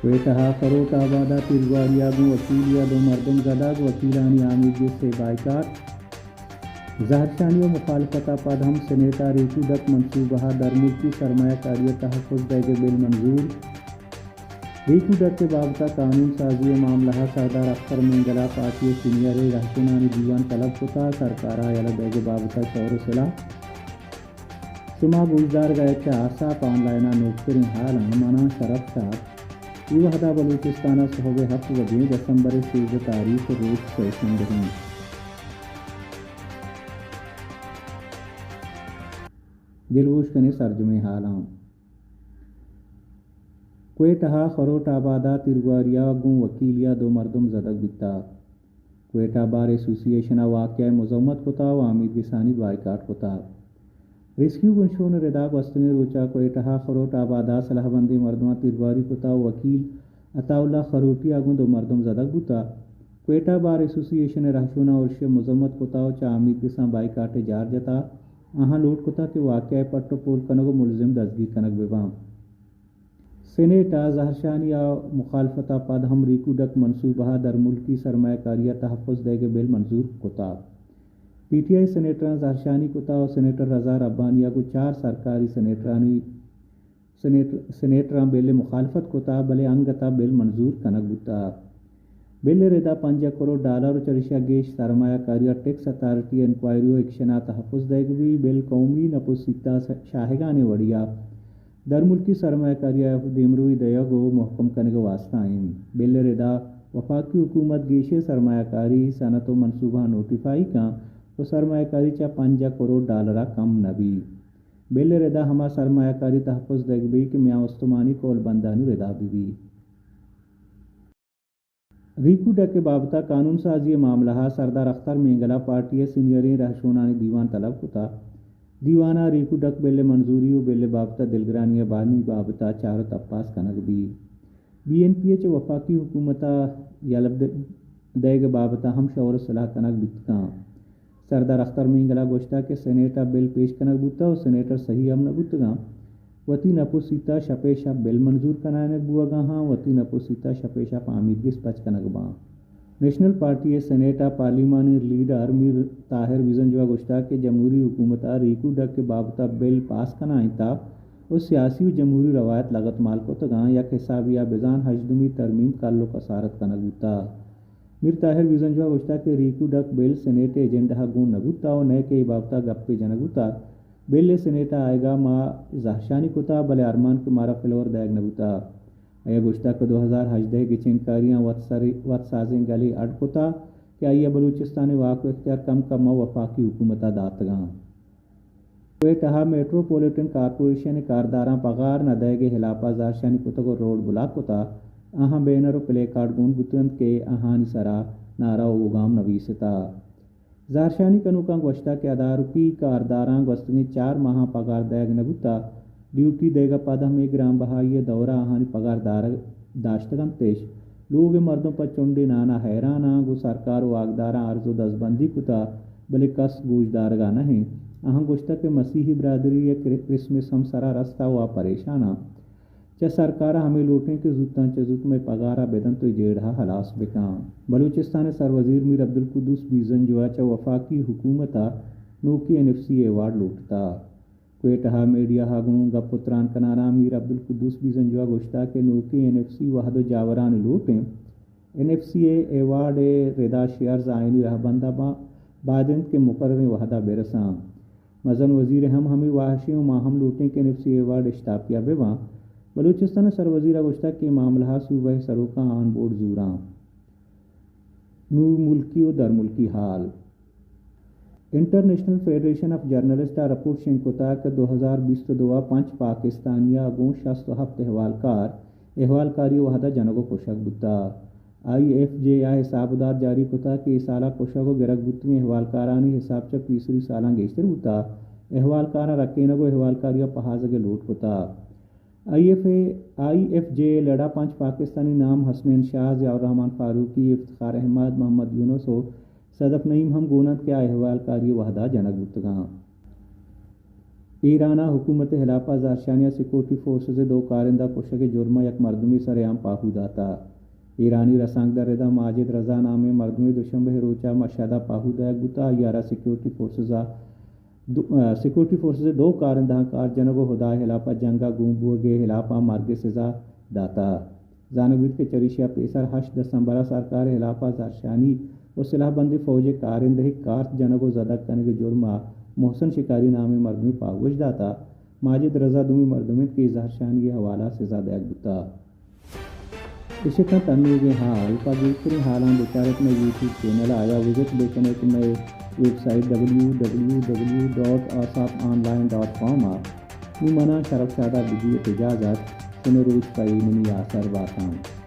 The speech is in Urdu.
کوئٹہ فروٹ آبادہ تیرواریاگوں وکیلیا دو مردم زدگ وکیلانی آمید سے بائیکاٹ زہرشانی و مخالفت پد ہم سینیٹا ریکو ڈک منصوبہ درملکی سرمایہ کاری تحفظ دیگ بل منظور ریکو ڈک کے بابتہ قانون سازی معاملہ سردار اختر مینگلا پارٹی سینئر رہنمانی دیوان طلب کتا سرکارہ یلا دیگ بابتہ شور سلا شما گلزار گئے آسا پان لائنا نوکرین حال مانا شرف شاہ ای وحدہ بلوچستانہ صحب ہفت وجہ دسمبر 13 تاریخ روز سیشن دہی دلگوش کنے سرجمے حالاں کوئٹہ خروٹ آبادہ تیرگواریا گوں وکیلیا دو مردم زدگ بتا کوئٹہ بار ایسوسی ایشنہ واقعہ مذمت کتا و آمید ثانی بائیکاٹ کتا ریسکیو گنشون رداق وستنے روچا کوئٹہ خروٹ آبادہ صلاح بندی مردمہ تیرگواری کتا و وکیل عطا اللہ خروٹی آگوں دو مردم زدگ بتا کوئٹہ بار ایسوسی ایشن رہشونہ ورش مذمت کتا و چا آمید ثان بائیکاٹ جار جتا آہاں لوٹ کتا کہ واقعہ پٹو پول کنگ و ملزم دستگیر کنگ ببام سینیٹا زہرشانیہ مخالفت پد ہم ریکو ڈک منصوبہ در ملکی سرمایہ کاری تحفظ دیگ بل منظور کتا پی ٹی آئی سینیٹران زہرشانی کتا و سینیٹر رضا ربانیہ کو 4 سرکاری سینیٹران بل مخالفت کتا بلے انگتا بل منظور کنگ بتا بل ردا 5 کروڑ ڈالر چرشا گیش سرمایہ کاری ٹیکس اتھارٹی انکوائری و ایکشنا تحفظ دیگ بھی بل قومی نپوسیتا شاہگان وڑیا در ملکی سرمایہ کاری دیمروی دیگو محکم کنگ واسطہ ہیں بل ردا وفاقی حکومت گیشے سرمایہ کاری صنعت و منصوبہ نوٹیفائی کا و سرمایہ کاری چا 5 کروڑ ڈالرہ کم نبی بل ردا ہما سرمایہ کاری تحفظ دیگ بھی کہ میاں استمانی کول بندانی ردا بھی ریکو ڈک کے بابتہ قانون سازی معاملہ سردار اختر مینگلا پارٹی سینئر رہشونانی دیوان طلب کتا دیوانہ ریکو ڈک بل منظوری و بل بابتہ دلگرانی بانی بابتہ چارو تپاس کنگ بھی بی این پی ایچ وفاقی حکومتہ یلب دیگ بابتہ ہم شور صلاح کنگ بتکاں سردار اختر مینگلا گوشتا کہ سینیٹا بل پیش کنگ بوتا و سینیٹر صحیح ہم نبوتگاں وتی نپوسیتا شپیشا بل منظور کنائنگ بوگا ہاں وتی نپوسیتا شپیشا آمیدگس پچ کنگ باں نیشنل پارٹی سینیٹا پارلیمانی لیڈر میر طاہر ویزنجوا گوشتا کہ جمہوری حکومتہ ریکو ڈک کے بابتہ بل پاس کنائیں تا اور سیاسی و جمہوری روایت لغت مال کو تگاں یک حسابیہ بزان ہجدمی ترمیم کالو کسارت کنگ بوتا میر طاہر ویزنجوا گوشتا کہ ریکو ڈک بل سینیٹ ایجنڈا گون نبوتا و نئے کے بابتہ گپے جنگوتا بل سینیٹا آئے گا ما زہرشانی کتا بلے ارمان کے مارا فلور دیگ نبوتا اے گوشتا کہ 2018 کی چنکاریاں وط سازیں گلی اڈ کتا کہ آئیے بلوچستان واقع اختیار کم کم وفاقی حکومتہ داتگاں کوئٹہ میٹروپولیٹن کارپوریشن کارداراں پغار نہ دے گے ہلاپا زہرشانی کتا کو روڈ بلاک کتا آہاں بینر و پلے کارڈ گون بتند کے آہانی سرا نارا و اگام نویستا زہرشانی کنوکاں گوشتا کہ ادارکی کارداراں گوستنی 4 ماہ پگار دیگ نبوتا ڈیوٹی دیگا پادہ میں گرام بہائی دورہ آہانی پگار داشتگم تیش لوگ مردوں پر چونڈی نانا حیرانا گو سرکار و آگداراں عرض و دزبندی کتا بلے کس گوش دارگاہ نہیں آہاں گوشتا کہ مسیحی برادری کرسمس ہم سرا رستہ ہوا پریشانا چا سرکارہ ہمیں لوٹیں کہ زوتاں چا زوت میں پگارہ بیدن تو جیڑھا حلاس بکاں بلوچستان سروزیر میر عبدالقدوس بیزنجوا چا وفاقی حکومتہ نوکی NFC ایوارڈ لوٹتا کوئٹہ میڈیا ہاگوں گپ پتران کنانا میر عبدالقدوس بیزنجوا گوشتا کہ نوکی NFC وحد و جاوران لوٹیں NFC ایوارڈ ردا شیئرز آئینی رہ بندہ بادند کے مقرر وحدہ برساں مزن وزیر ہمیں وحشی و ماہم لوٹیں کہ NFC ایوارڈ اشتاپیہ بواں بلوچستان سروزیرہ گوشتا کہ معاملہ صوبہ سروکاں آن بورڈ زوراں نو ملکی و در ملکی حال international federation of journalist report شنکتا کہ 2022 5 پاکستانیہ گوں 67 احوالکاری وحدہ جنگو کشک بتا IFJ حسابدار جاری کتا کہ سالہ کشک و گرگ بتنی احوالکارانی حساب چا تیسری سالاں گیشتر بتا احوالکارہ رکینگو احوالکاریہ پہازگ لوٹ کتا IFJ لڑا 5 پاکستانی نام حسنین شاہ ضیاء الرحمن فاروقی افتخار احمد محمد یونس و صدف نعیم ہم گونت کیا احوال کاری وحدہ جنگ بتگاں ایرانہ حکومت خلافہ زارشانیہ سیکورٹی فورسز دو کارندہ کشک جرمہ یک مردمی سرعام پاہوداتا ایرانی رسانگ در ردا ماجد رضا نام مردمی دوشنبہ روچہ مشہدہ پاہودہ گتا یارہ سیکورٹی فورسز دو کارندہ کار جنگ و خدا خلافہ جنگا گومبو گے خلافہ مارگ سزا داتا زانوید کے چریشیا پیسر 8 دسمبر سرکار خلافہ زارشانی و سلاح بندی فوج کارندہ کارت جنگ و زدہ کنگ جرمہ محسن شکاری نامی مردمی پاگوش داتا ماجد رضا دومی مردمی کی زارشانی حوالہ سزا دیگ بتا اسی کا تنوع حال پاکستانی حالان بچارت میں یوٹیوب چینل آیا وزٹ لیکن ایک میں ویب سائٹ www.asafonline.com منا شرف شادہ بجی اجازت سنے روچ پائی منی آثر باتاں